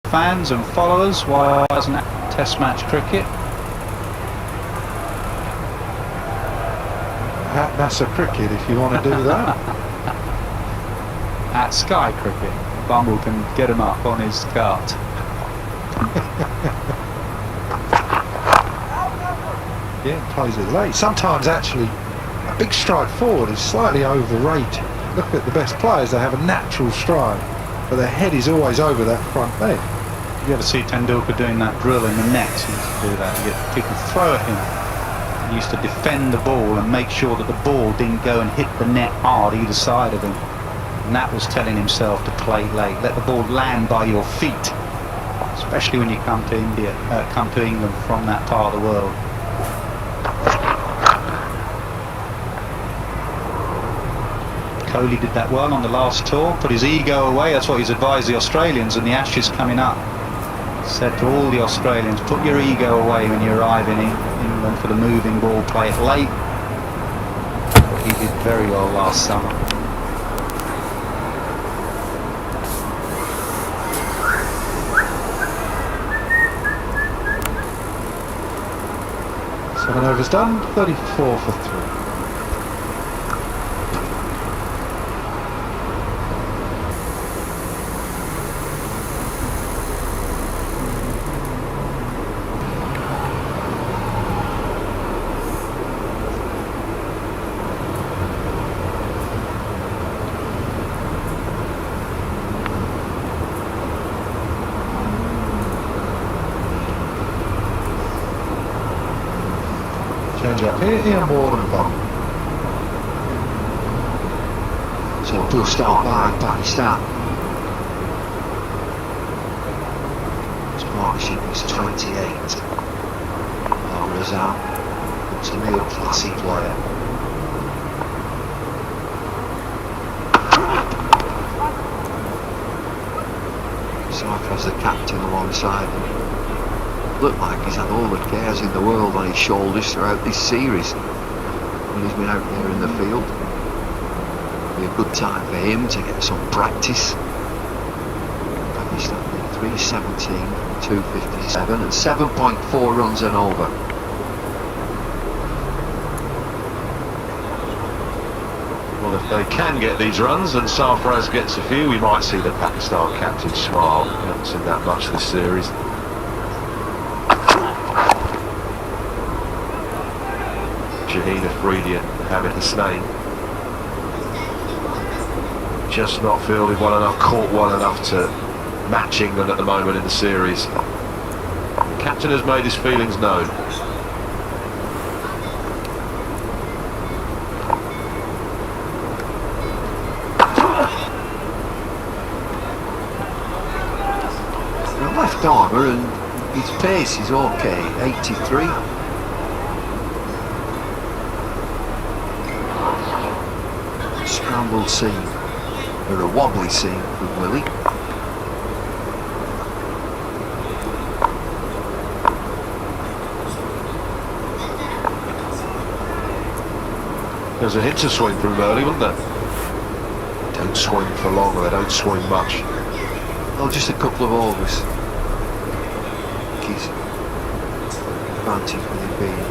fans and followers why it wasn't Test match cricket. At NASA Cricket, if you want to do that. At Sky Cricket, Bumble can get him up on his cart. Yeah, plays it late. Sometimes actually a big stride forward is slightly overrated. Look at the best players, they have a natural stride, but their head is always over that front leg. You ever see Tendulkar doing that drill in the nets? He used to do that. You get people throw at him. He used to defend the ball and make sure that the ball didn't go and hit the net hard either side of him. And that was telling himself to play late. Let the ball land by your feet, especially when you come to England from that part of the world. Kohli did that well on the last tour, put his ego away. That's what he's advised the Australians, and the Ashes coming up. Said to all the Australians, put your ego away when you arrive in England for the moving ball, play it late. He did very well last summer. Seven overs done, 34 for 3. Change up here, Ian Ward and Bond. So full start by Pakistan. His partnership is 28. Razan looks a real classy player. Saif as the captain alongside him. Looked like he's had all the cares in the world on his shoulders throughout this series when he's been out there in the field. It'll be a good time for him to get some practice. Pakistan 317, 257 and 7.4 runs and over. Well, if they can get these runs and Sarfraz gets a few, we might see the Pakistan captain smile. We haven't seen that much this series. Shaheen Afridi and Mohammad Hussain just not fielded well enough, caught well enough to match England at the moment in the series. The captain has made his feelings known. The left armour and his pace is okay, 83. Scrambled seam, or a wobbly seam from Willie. There's a hint to swing from early, wasn't there? Don't swing for long, or they don't swing much. Well, just a couple of overs. He's advantage with him being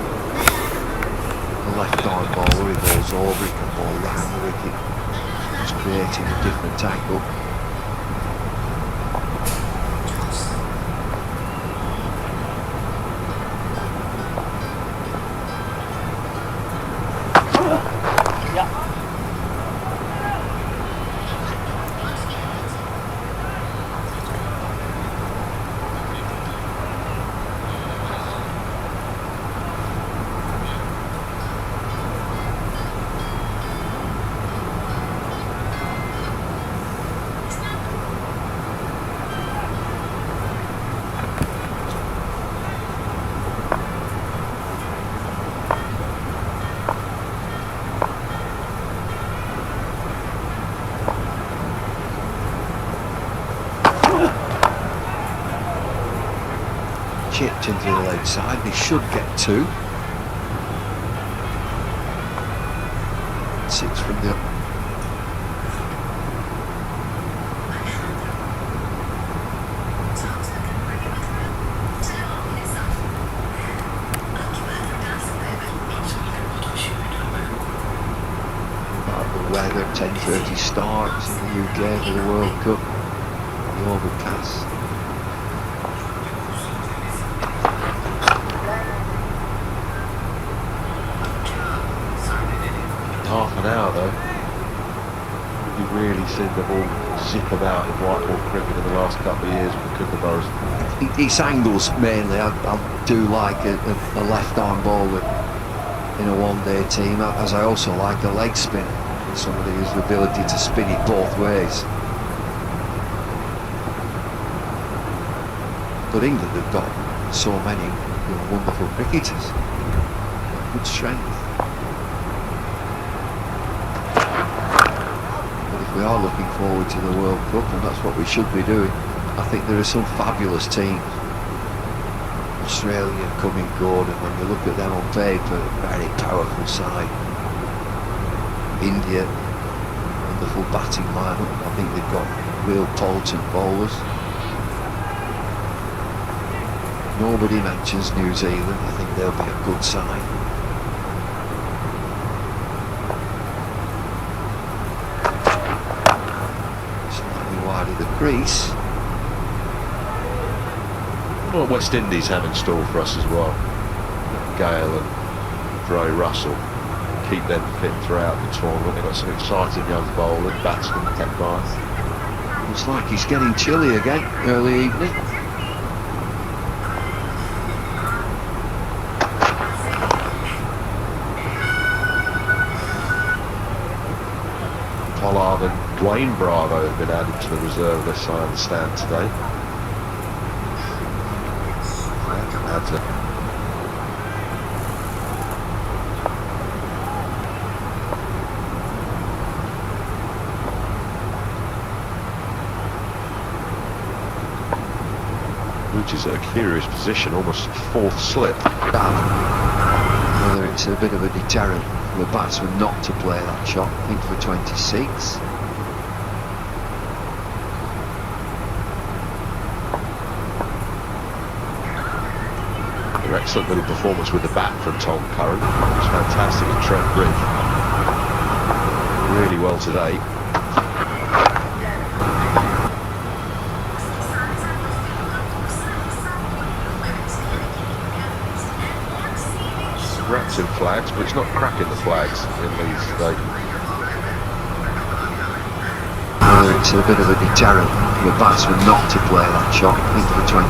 a left arm bowler. He bowls over, he can bowl round the wicket. Just creating a different angle. Chipped into the leg side, they should get 2. 6 from the 9:30 starts in the UK for the World Cup. The overcast. Half an hour though. You've really seen the ball zip about in white ball cricket in the last couple of years with the Kookaburras. It's angles mainly. I do like a left arm bowler in a one-day team, as I also like a leg spin. Somebody who's the ability to spin it both ways. But England have got so many wonderful cricketers. Good strength. But if we are looking forward to the World Cup, and that's what we should be doing, I think there are some fabulous teams. Australia coming good, and when you look at them on paper, very powerful side. India, wonderful batting lineup. I think they've got real potent bowlers. Nobody mentions New Zealand. I think they'll be a good side. Slightly wide of the crease. What West Indies have in store for us as well. Gale and Dre Russell. Keep them fit throughout the tournament. They've got some exciting young bowlers, batsmen kept by. Looks like he's getting chilly again, early evening. Pollard and Dwayne Bravo have been added to the reserve list, I understand, today. Adds a which is a curious position, almost fourth slip. Whether it's a bit of a deterrent for the batsman not to play that shot. I think for 26. An excellent little performance with the bat from Tom Curran. It was fantastic at Trent Bridge. Really well today. Rats in flags, but it's not cracking the flags in these days. Whether it's a bit of a deterrent for the batsman not to play that shot. I think for 26.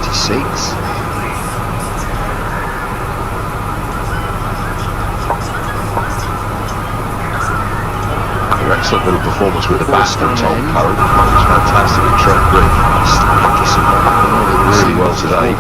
An excellent little performance with the bat from Tom Curran. It was fantastic at Trent Bridge. Really well today.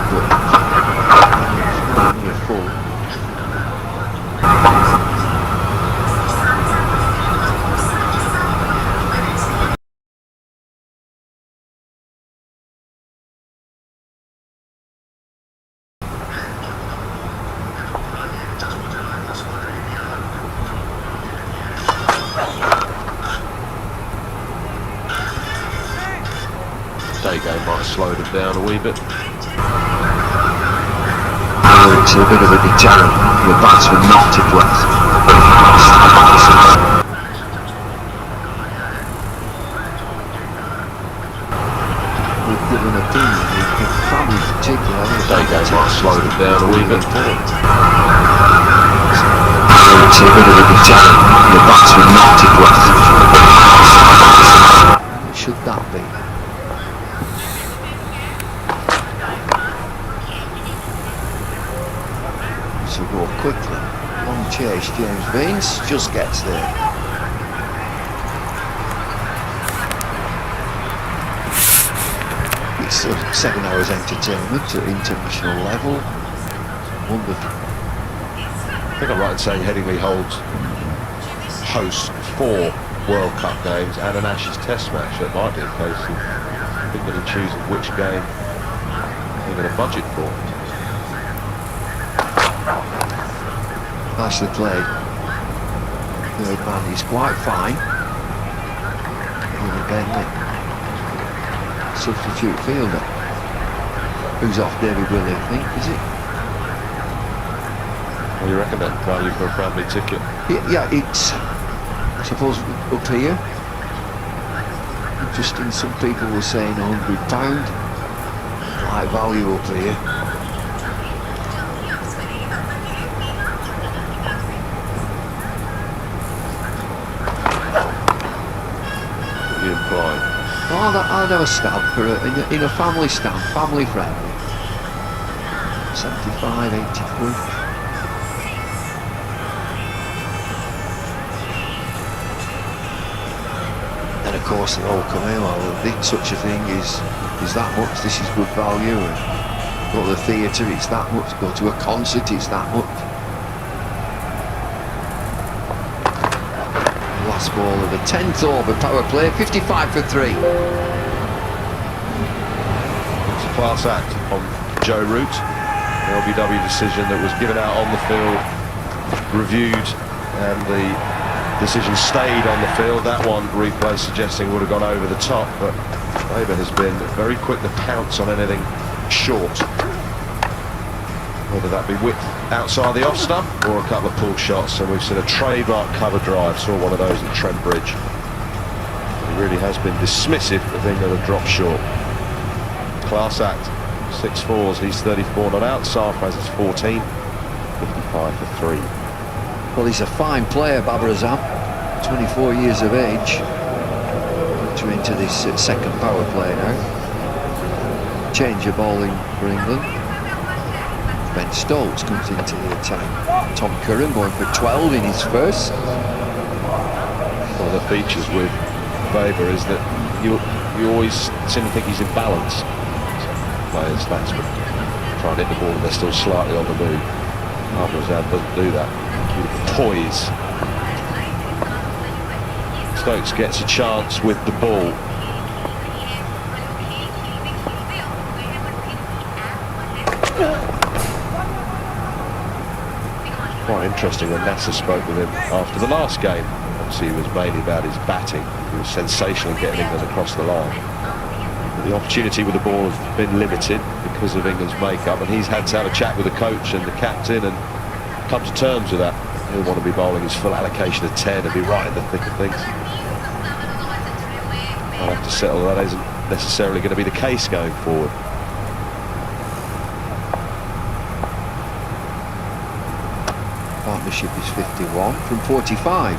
Day game might have slowed him down a wee bit. Whether it's a bit of a deterrent for the batsman not to play. We've given an opinion, probably particularly. Day game might have slowed him down a wee bit. Whether it's a bit of a deterrent for the batsman not to play. What should that be? So go quickly. Long chase, James Vince just gets there. It's 7 hours entertainment at international level. Wonderful. I think I'm right in saying Headingley hosts 4 World Cup games and an Ashes Test match. So it might be a case of picking and choosing which game you're going to budget for. Nicely played. Third man is quite fine. And again, the substitute fielder. Who's off? David Willey, I think, is it? Well, you reckon that value for a Bradley ticket? Yeah, it's, I suppose, up here. Interesting, some people were saying £100. Like value up here. What are you implying? Oh, I'll have a stab for in a family stand, family friendly. 75, 80 quid. And of course they'll all come in, well, such a thing is that much, this is good value, and go to the theatre, it's that much, go to a concert, it's that much. Last ball of the 10th over, power play, 55 for 3. It's a class act on Joe Root. The LBW decision that was given out on the field, reviewed, and the decision stayed on the field. That one, replay suggesting, would have gone over the top, but Labour has been very quick to pounce on anything short. Whether that be width outside the off stump or a couple of pull shots, and we've seen a trademark cover drive. Saw one of those at Trent Bridge. He really has been dismissive of England have dropped short. Class act, 6-4s, he's 34 not out, Sarfraz is 14, 55 for 3. Well, he's a fine player, Babar Azam, 24 years of age. Into this second power play now. Change of bowling for England. Ben Stokes comes into the attack. Tom Curran going for 12 in his first. One of the features with Weber is that you always seem to think he's in balance. Players, batsmen, try and hit the ball and they're still slightly on the move. Abrazad doesn't do that. Poise. Stokes gets a chance with the ball. Quite interesting when Nasser spoke with him after the last game. Obviously, he was mainly about his batting. He was sensational in getting England across the line. But the opportunity with the ball has been limited because of England's makeup, and he's had to have a chat with the coach and the captain and come to terms with that. He'll want to be bowling his full allocation of 10 and be right in the thick of things. I'll have to settle that isn't necessarily going to be the case going forward. Partnership is 51 from 45.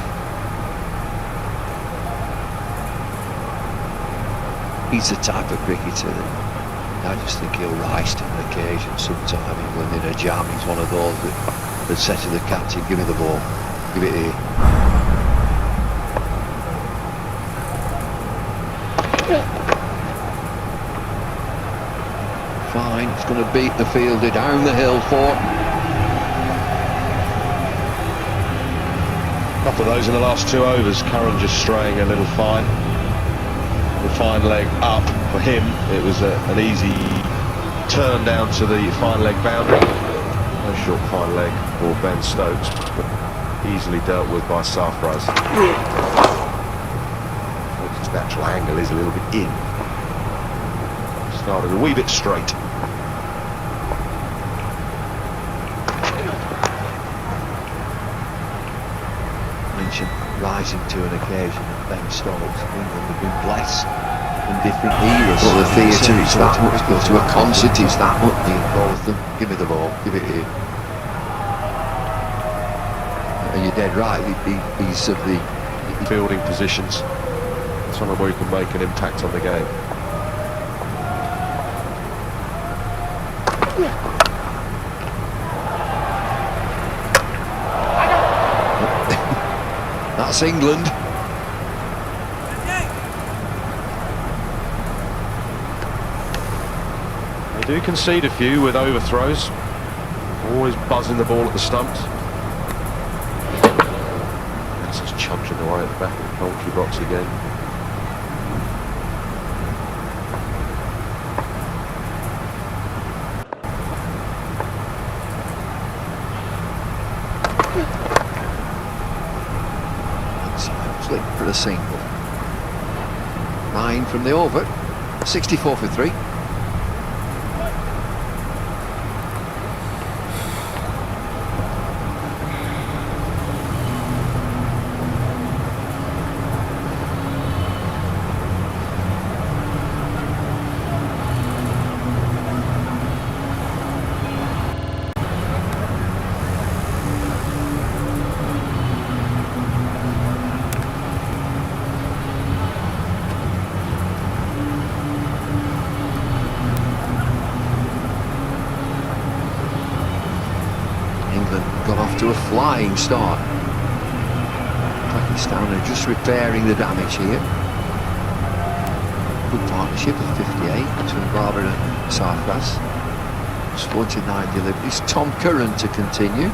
He's the type of cricketer that I just think he'll rise to an occasion sometime. England in a jam, he's one of those that said to the captain, give me the ball, give it here. Fine, it's going to beat the fielder down the hill for. A couple of those in the last 2 overs. Curran just straying a little fine. The fine leg up for him. It was an easy turn down to the fine leg boundary. No short fine leg for Ben Stokes, but easily dealt with by Sarfraz. His natural angle is a little bit in. Started a wee bit straight. Mentioned rising to an occasion. Ben Stokes, England have been blessed in different eras. Well, the theatre is that much, go to a concert is that much. Both of them, give me the ball, give it here. And you're dead right, he's of the Fielding positions. Somewhere where you can make an impact on the game. That's England. They do concede a few with overthrows. Always buzzing the ball at the stumps. That's just chunking away at the back of the commentary box again. Flick for a single. 9 from the over. 64 for 3. to a flying start. Pakistan are just repairing the damage here. Good partnership of 58 between Barber and Sarfraz. 49 deliveries. Tom Curran to continue.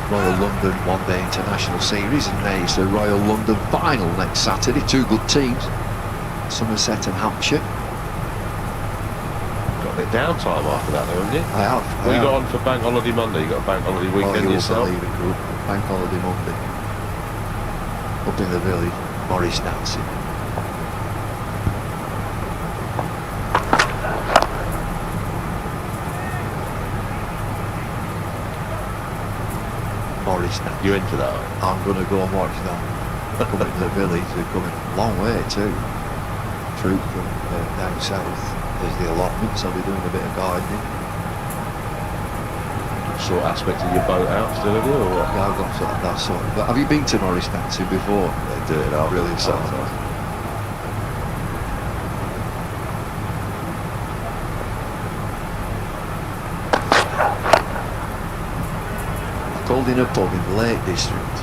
Royal London one-day international series, and there is the Royal London final next Saturday. Two good teams, Somerset and Hampshire. Got a bit downtime after that, though, haven't you? I have. What you got on for Bank Holiday Monday? You got a Bank Holiday weekend yourself? Believe it, group. Bank Holiday Monday. Up in the village, Morris dancing. Morris dancing. You into that? I'm going to go and watch that. Coming to the village, they're coming a long way too. Troop from down south. There's the allotments, I'll be doing a bit of gardening. Sort aspect of your boat out still, have you, or what? Yeah, I've got that sort of. But have you been to Morris dancing before? They do it up. Brilliant stuff. I called in a pub in the Lake District.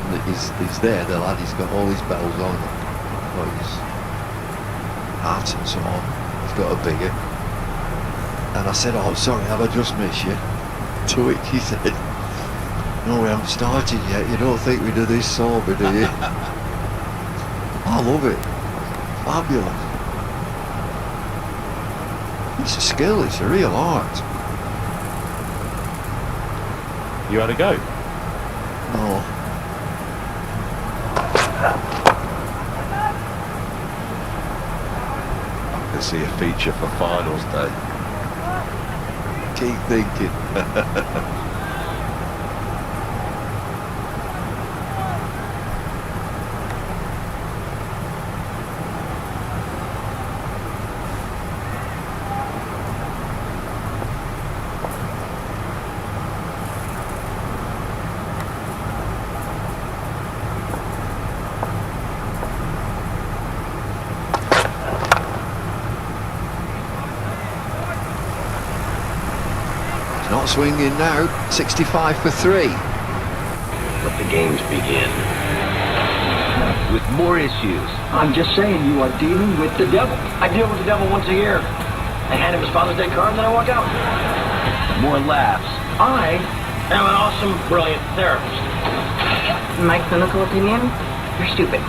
And he's there, the lad, he's got all his bells on. Got his hat and so on. He's got a bigger. And I said, oh, sorry, have I just missed you? To which he said, no, we haven't started yet. You don't think we do this sober, do you? I love it. Fabulous. It's a skill, it's a real art. You had a go? No. Let's see a feature for finals day. Keep thinking. Not swinging now, 65 for 3. Let the games begin. With more issues. I'm just saying, you are dealing with the devil. I deal with the devil once a year. I hand him his Father's Day card and then I walk out. More laughs. I am an awesome, brilliant therapist. My clinical opinion, you're stupid.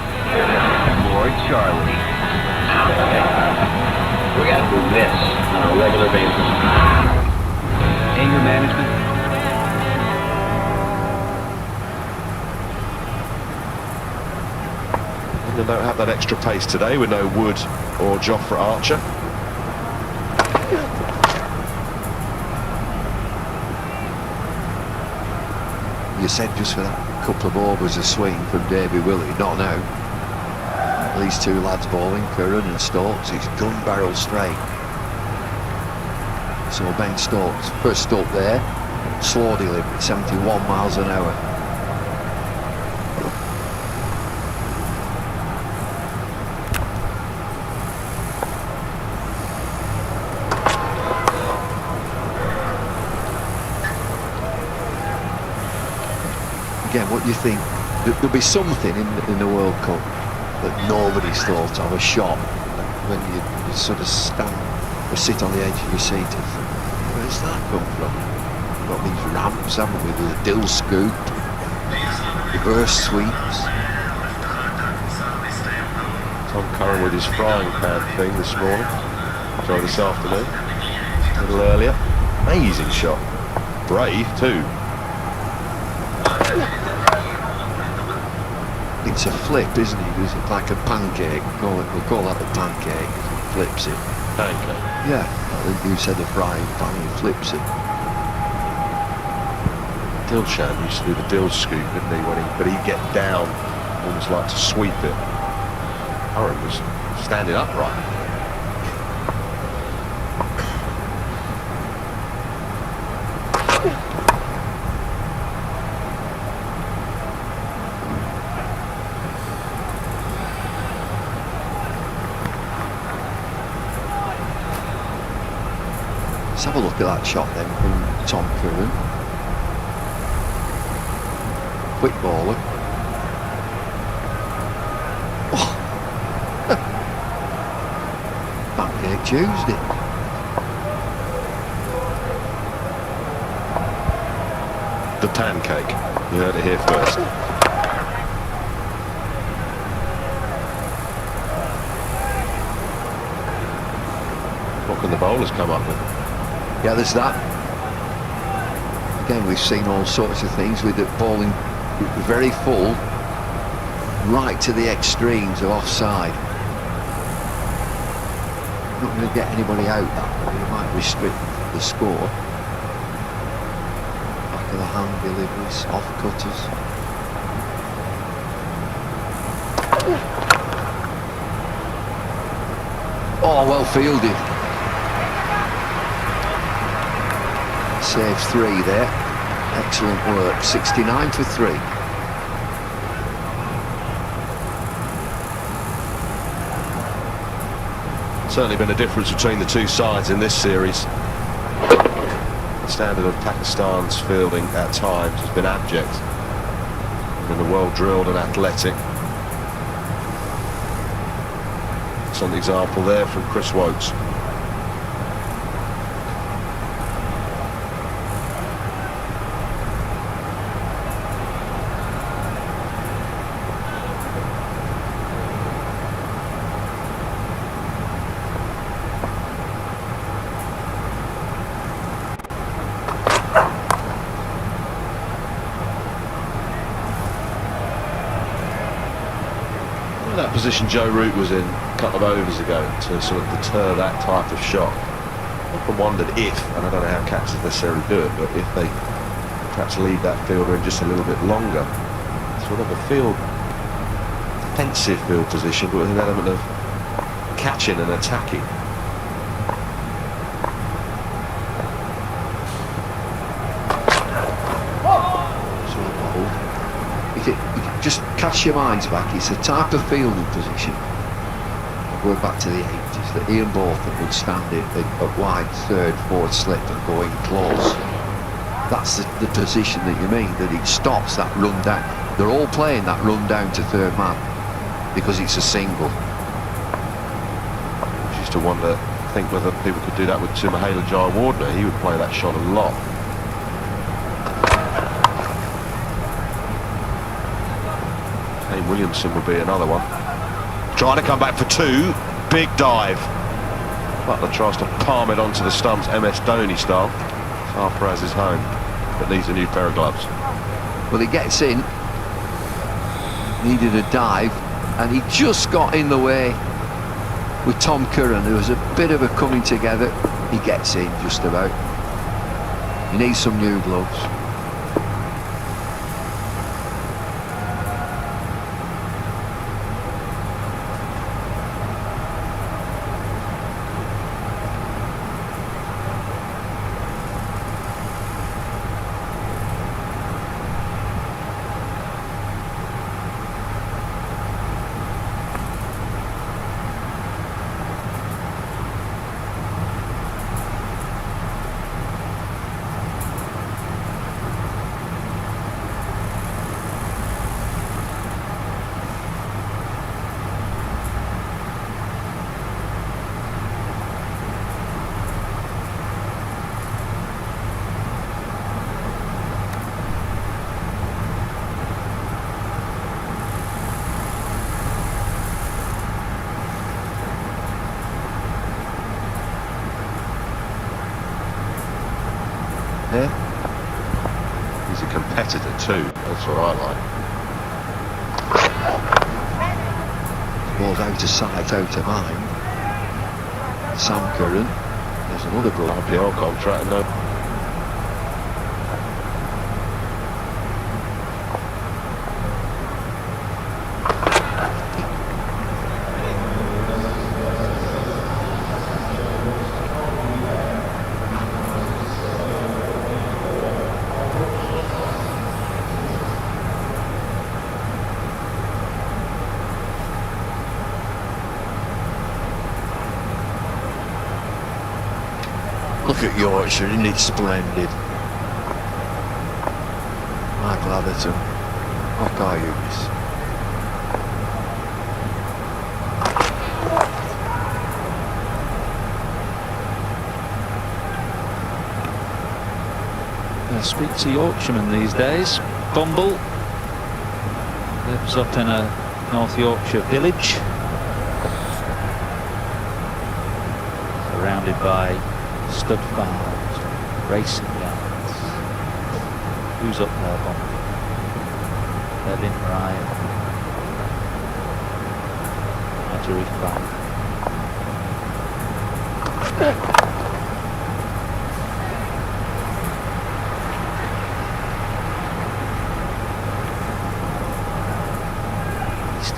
More Charlie. We gotta do this on a regular basis. Anger management. They don't have that extra pace today with no Wood or Jofra Archer. You said just for that couple of overs of swing from Davy Willie, not now. These two lads bowling, Curran and Stokes, it's gun barrel straight. So Ben Stokes, first up there, slow delivery, 71 miles an hour. Again, what do you think? There'll be something in the World Cup that nobody's thought of, a shot when you sort of stand or sit on the edge of your seat and think, where's that come from? We've got these ramps, haven't we, with a dill scoop, reverse sweeps. Tom Curran with his frying pan thing this morning. Sorry, this afternoon. A little earlier. Amazing shot. Brave too. It's a flip, isn't it? It's like a pancake. We'll call that a pancake. He flips it. Pancake. Yeah, I think you said the frying pan, he flips it. Dilshan used to do the dill scoop, didn't he? But he'd get down, almost like to sweep it. Curran was standing upright. Let's have a look at that shot then from Tom Curran. Quick baller. Oh. Pancake Tuesday. The pancake. You heard it here first. What can the bowlers come up with? Yeah, there's that. Again, we've seen all sorts of things with it bowling very full, right to the extremes of offside. Not going to get anybody out that way. You might restrict the score. Back of the hand deliveries, off cutters. Oh, well fielded. Saves 3 there. Excellent work. 69 for 3. Certainly been a difference between the two sides in this series. The standard of Pakistan's fielding at times has been abject. And the well drilled and athletic. It's an example there from Chris Wokes. That position Joe Root was in a couple of overs ago to sort of deter that type of shot. I often wondered if, and I don't know how catchers necessarily do it, but if they perhaps leave that fielder in just a little bit longer, sort of a defensive field position, but with an element of catching and attacking. Just cast your minds back. It's a type of fielding position. We're back to the 80s that Ian Bawtham would stand at wide third, forward slip and go in close. That's the position that you mean, that it stops that run down. They're all playing that run down to third man because it's a single. I used to wonder, think whether people could do that with Mahala Jayawardene. He would play that shot a lot. Williamson would be another one. Trying to come back for 2. Big dive. Butler tries to palm it onto the stumps, MS Dhoni style. Sarfaraz is home, but needs a new pair of gloves. Well, he gets in. Needed a dive, and he just got in the way with Tom Curran. There was a bit of a coming together. He gets in just about. He needs some new gloves. He's a competitor too, that's what I like. ball's out of sight, out of mind. Sam Curran, there's another goal. IPL contract, no. Look at Yorkshire, isn't it splendid? Michael Atherton, what are you? Speak to Yorkshiremen these days. Bumble lives up in a North Yorkshire village, surrounded by stud farms, racing yards. Who's up there, Bumble? Devin Ryan, Marjorie Clark.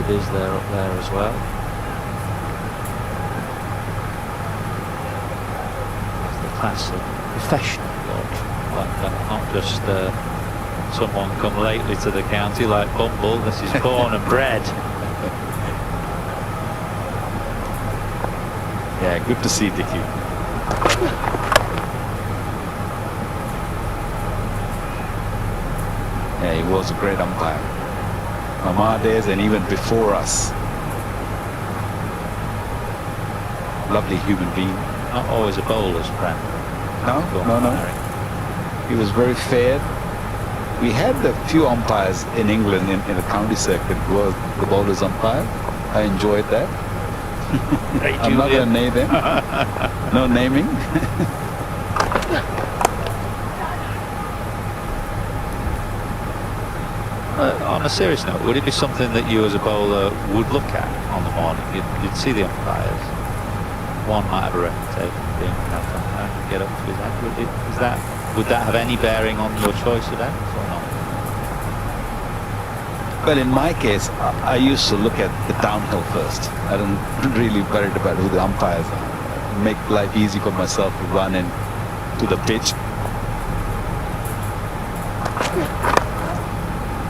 Is there up there as well. It's the class of professional Yorkshire like that, not just someone come lately to the county like Bumble. This is born and bred. Yeah, good to see Dickie. Yeah, he was a great umpire. From our days and even before us. Lovely human being. Not always a bowler's friend. No. He was very fair. We had a few umpires in England in the county circuit who were the bowlers umpire. I enjoyed that. I'm not going to name them. No naming. On a serious note, would it be something that you as a bowler would look at on the morning? You'd see the umpires. One might have a reputation for being that umpire and get up to his head. Would that have any bearing on your choice of ends or not? Well, in my case, I used to look at the downhill first. I don't really worried about who the umpires are. Make life easy for myself to run in to the pitch.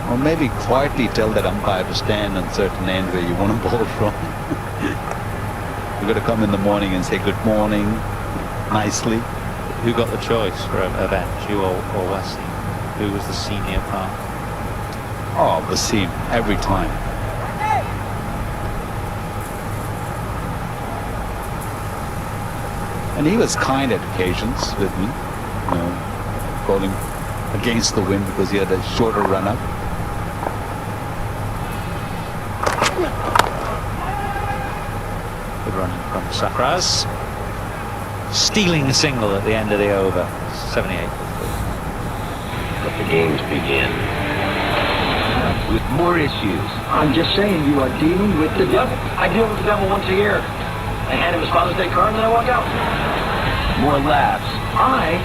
Or maybe quietly tell that umpire to stand on certain end where you want to bowl from. You've got to come in the morning and say good morning, nicely. Who got the choice for a bench, you or Wesley? Who was the senior part? Oh, Wasim, every time. And he was kind at occasions with me, you know, bowling against the wind because he had a shorter run-up. Good running from Sarfraz. Stealing a single at the end of the over. 78. Let the games begin. With more issues. I'm just saying, you are dealing with the devil. I deal with the devil once a year. I hand him his Father's Day card and then I walk out. More laughs. I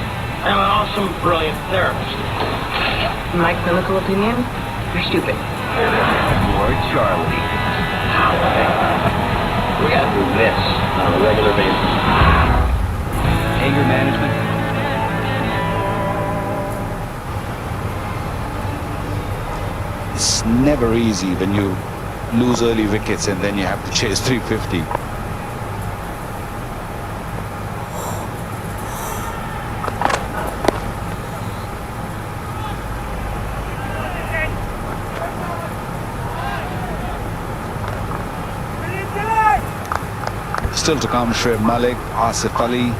am an awesome, brilliant therapist. My clinical opinion? You're stupid. More Charlie. We gotta do this on a regular basis. Anger management. It's never easy when you lose early wickets and then you have to chase 350. Still to come, Shoaib Malik, Asif Ali.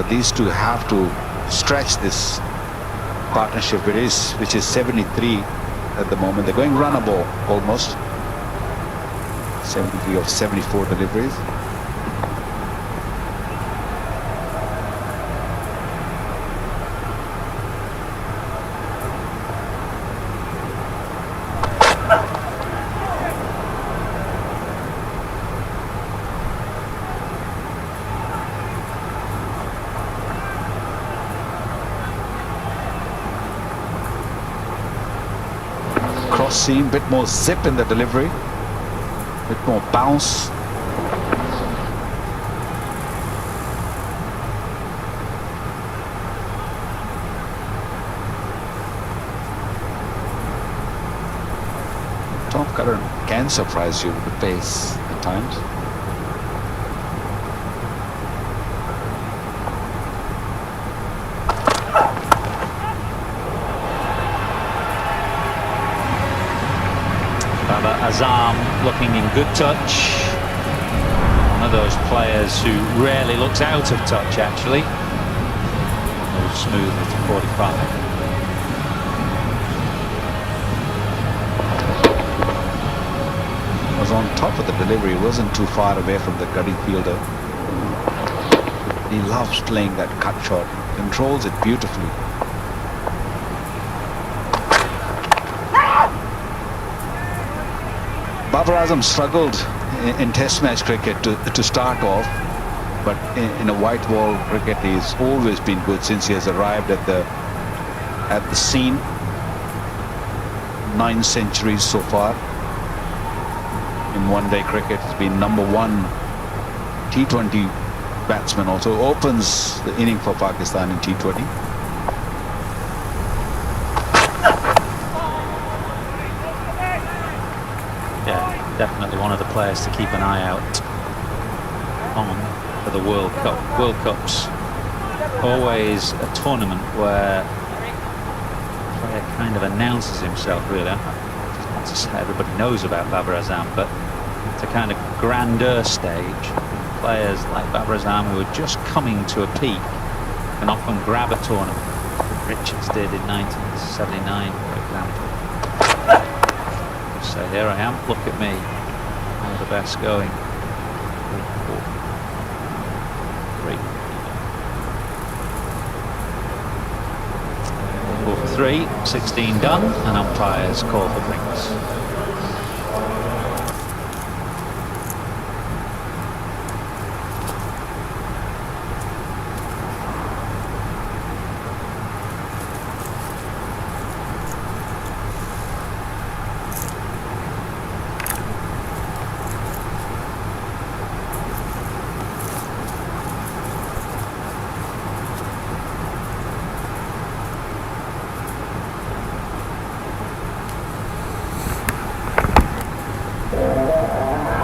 These two have to stretch this partnership, which is 73 at the moment. They're going runnable almost. 73 of 74 deliveries. cross seam, bit more zip in the delivery, bit more bounce. Tom Curran can surprise you with the pace at times. Babar Azam looking in good touch. One of those players who rarely looks out of touch, actually. Moves smoothly to 45. Was on top of the delivery, wasn't too far away from the gutting fielder. He loves playing that cut shot, controls it beautifully. Babar Azam struggled in Test match cricket to start off, but in a white ball cricket he's always been good since he has arrived at the scene. 9 centuries so far. In one-day cricket, he's been #1 T20 batsman. Also opens the inning for Pakistan in T20. Yeah, definitely one of the players to keep an eye out on for the World Cup. World Cup's always a tournament where the player kind of announces himself, really. Not to say everybody knows about Babar Azam, but it's a kind of grandeur stage. Players like Babar Azam, who are just coming to a peak, can often grab a tournament. Richards did in 1979, for example. Just say, here I am, look at me. One of the best going. 4 for 3, 16 done, and umpires call for drinks.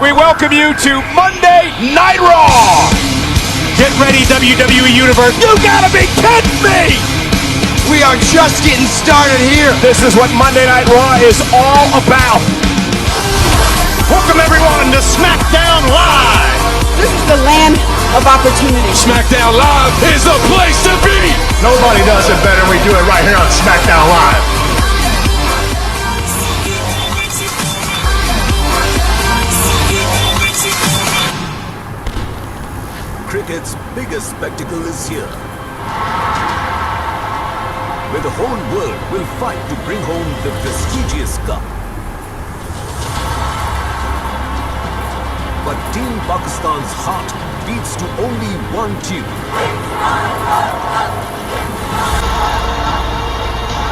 We welcome you to Monday Night Raw! Get ready, WWE Universe. You gotta be kidding me! We are just getting started here. This is what Monday Night Raw is all about. Welcome everyone to SmackDown Live! This is the land of opportunity. SmackDown Live is the place to be! Nobody does it better than we do it right here on SmackDown Live. Cricket's biggest spectacle is here, where the whole world will fight to bring home the prestigious cup. But Team Pakistan's heart beats to only one tune.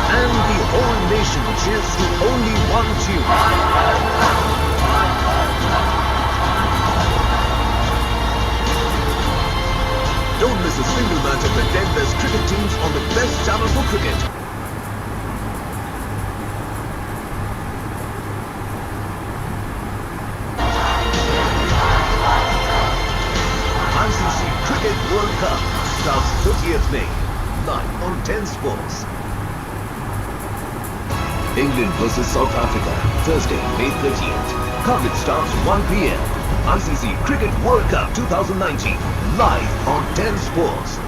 And the whole nation cheers to only one tune. Don't miss a single match of the 10 best cricket teams on the best channel for cricket. ICC Cricket World Cup starts 30th May, live on 10 Sports. England versus South Africa, Thursday, May 30th. Coverage starts 1 p.m. ICC Cricket World Cup 2019, live on 10 Sports.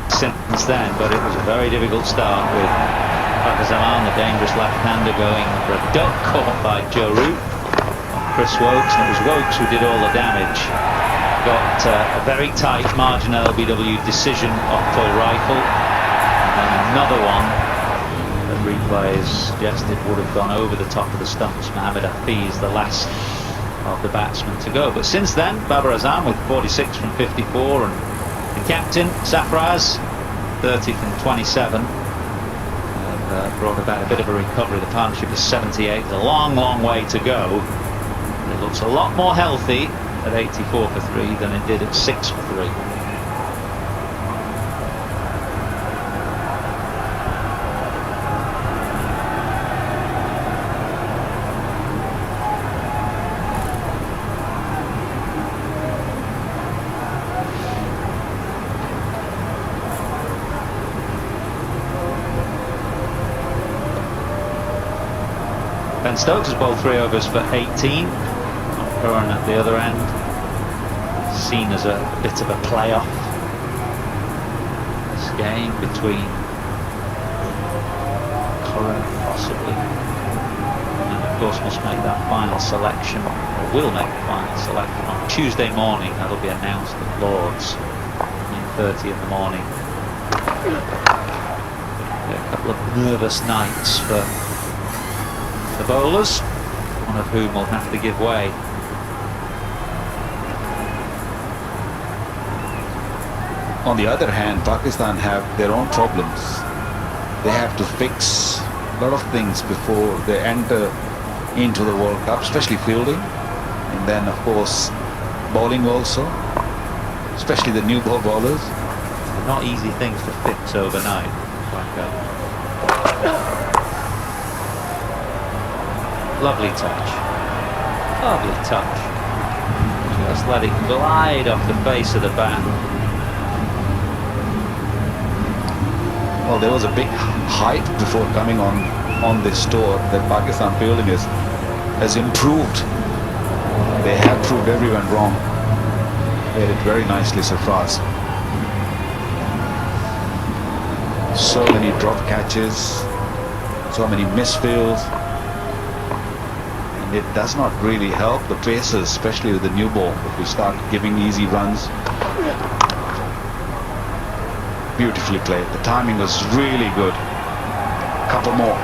Since then, but it was a very difficult start with Babar Azam, the dangerous left-hander, going for a duck caught by Joe Root. Chris Wokes, and it was Wokes who did all the damage. Got a very tight margin LBW decision off full rifle, and another one that replays suggested would have gone over the top of the stumps. Mohamed Hafiz, the last of the batsmen to go. But since then, Babar Azam with 46 from 54, and the captain Sarfraz 30 from 27. brought about a bit of a recovery. The partnership is 78. There's a long, long way to go. It looks a lot more healthy at 84 for 3 than it did at 6 for 3. Ben Stokes has bowled 3 overs for 18. Curran at the other end, seen as a bit of a playoff. This game between Curran possibly, and of course must make that final selection, or will make the final selection on Tuesday morning. That'll be announced at Lord's 9:30 in the morning. A couple of nervous nights for the bowlers, one of whom will have to give way. On the other hand, Pakistan have their own problems. They have to fix a lot of things before they enter into the World Cup, especially fielding, and then of course bowling also, especially the new ball bowlers. They're not easy things to fix overnight. Lovely touch. Lovely touch. Just let it glide off the face of the bat. Well, there was a big hype before coming on this tour that Pakistan fielding has improved. They have proved everyone wrong. They did it very nicely so far. So many drop catches, so many misfields. And it does not really help the pacers, especially with the new ball, if we start giving easy runs. Beautifully played. The timing was really good. Couple more.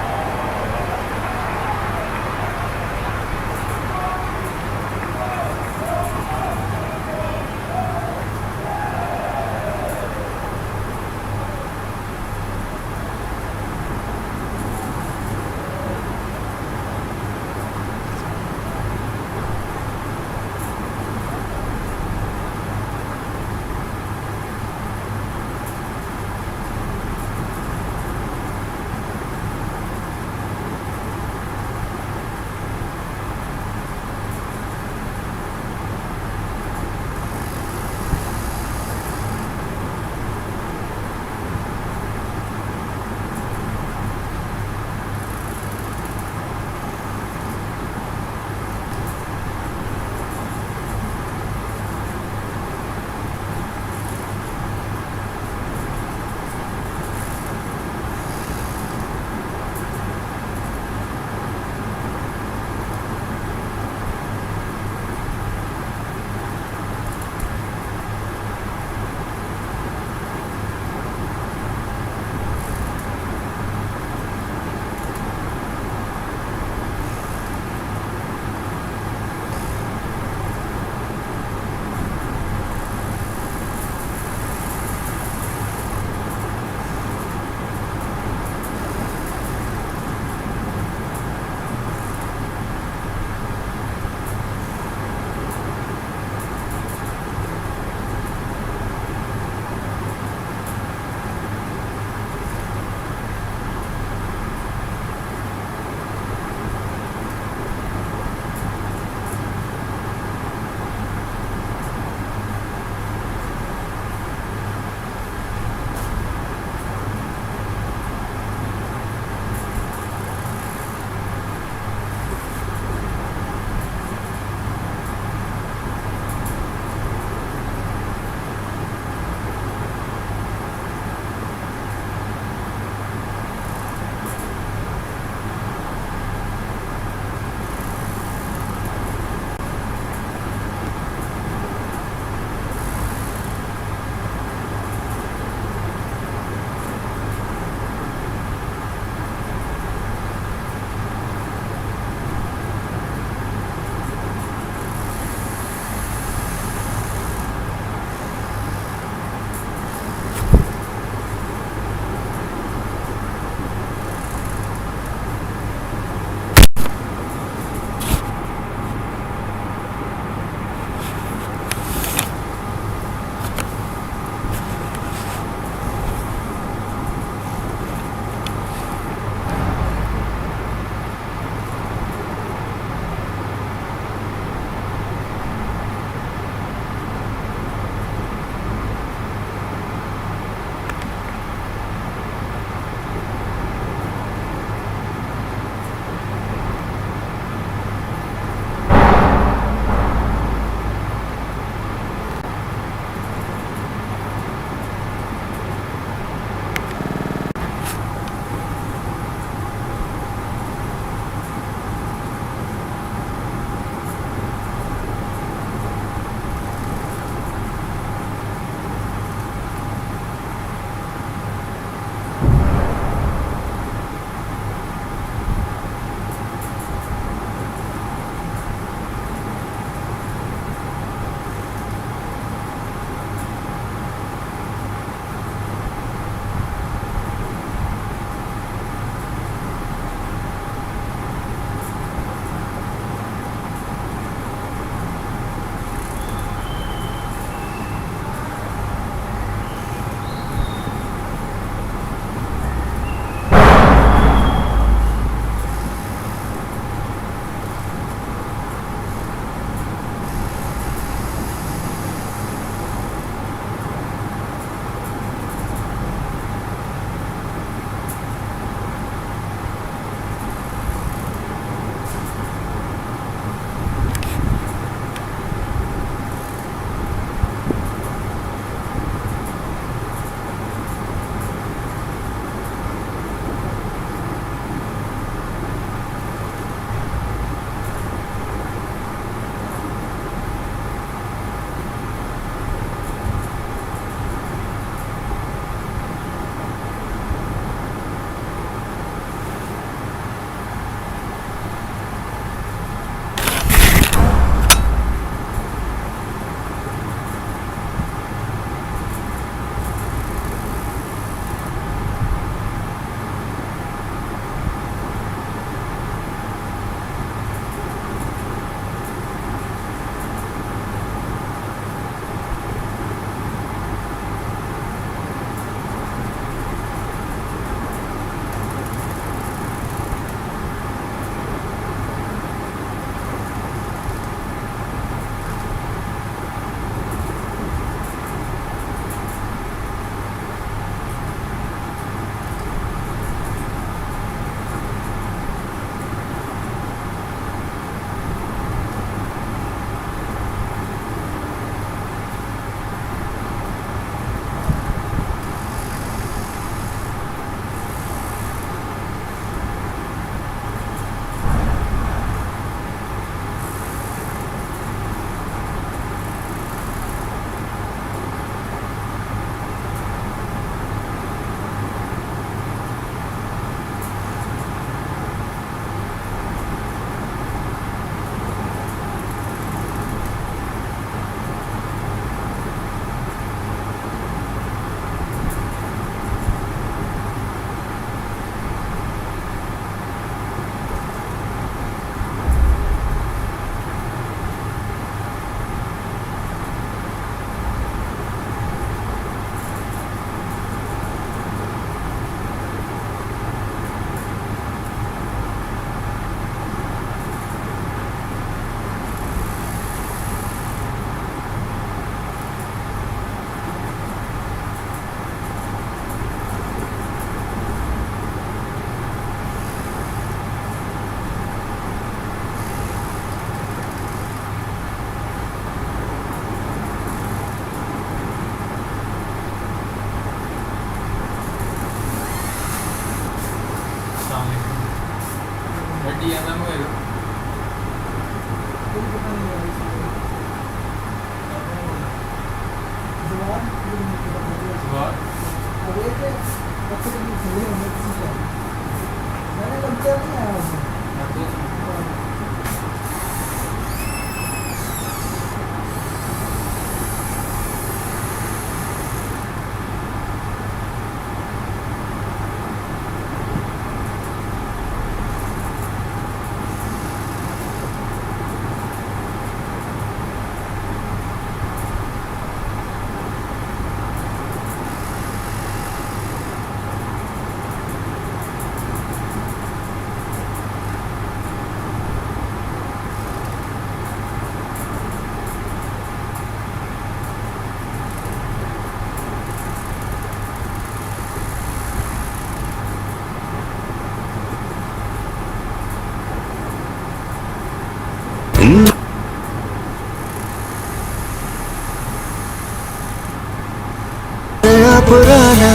पुराना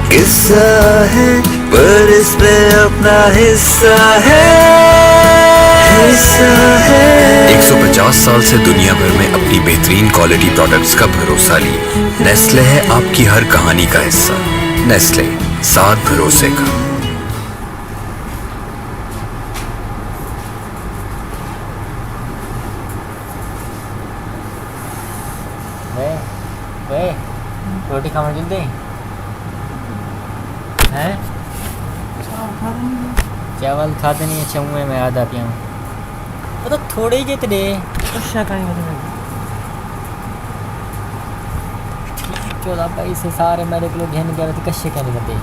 किस्सा है पर इसमें अपना हिस्सा है 150 साल से दुनिया भर में अपनी बेहतरीन क्वालिटी प्रोडक्ट्स का भरोसा ली नेस्ले है आपकी हर कहानी का हिस्सा। नेस्ले, साथ भरोसे का। रोटी खाना जल्दी हैं? चावल खाते नहीं अच्छा मुँह में आधा पिया वो तो थोड़े ही जितने चौदह पैसे सारे मेरे को घेन गया तो कश्य क्या नहीं करते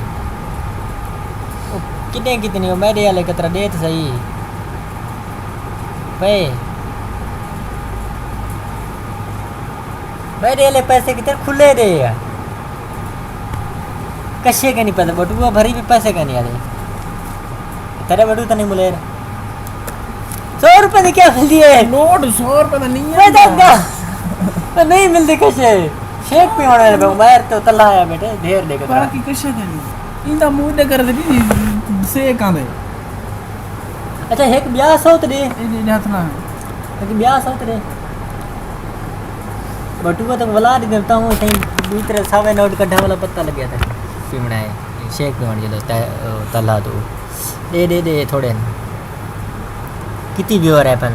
कितने कितने हो मेरे वाले कतरा दे तो सही भाई मेरे वाले पैसे कितने खुले दे यार कश्य का नहीं पता बटुआ भरी भी पैसे का नहीं आते तेरे बटू तो नहीं मिले 100 रुपए ने क्या मिल दिए नोट 100 रुपए तो नहीं है नहीं मिलती कश्य शेक पे होने लगा मैं तो तला आया बेटे ढेर लेकर बाकी कश्य का नहीं इंदा मुंह दे कर दे से कहां दे अच्छा एक ब्याह सोत दे ये जात ना कि ब्याह सोत दे बटुआ तो बुला दे देता हूँ कहीं दूसरे सावे नोट का ढावला पत्ता लग गया था पिमड़ा है शेक पे होने चलो तला दो दे थोड़े कितनी व्यूअर है अपन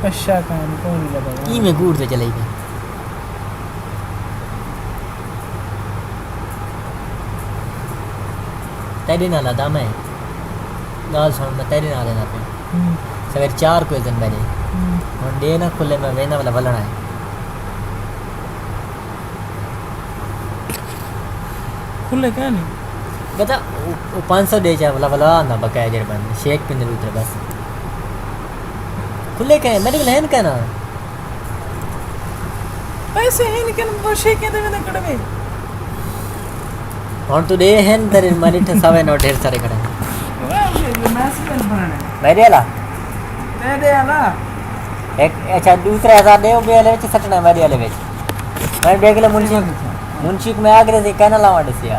अच्छा कहानी कौन नहीं लगा ई में गुड़ से चलेगी तेरे नाला दाम है गाल सुन मैं तेरे नाल ना पे सवेरे 4 को दिन मैंने और डे ना खुले में वेना वाला बलना है खुले क्या नहीं बता वो 500 दे जा वाला ना बकाया जर बंद शेक पे उतर बस खुले के मेरे को लेन कहना पैसे हैं लेकिन वो शेक के देवे ना कड़वे और तू दे हैं तेरे मारे ठसावे नो ढेर सारे खड़े मैसेज बनाना मेरे वाला दे वाला एक अच्छा दूसरा 1000 दे बे वाले में सटना मेरे वाले में मैं देख ले मुंशी में आगरे से कहना लावा दसिया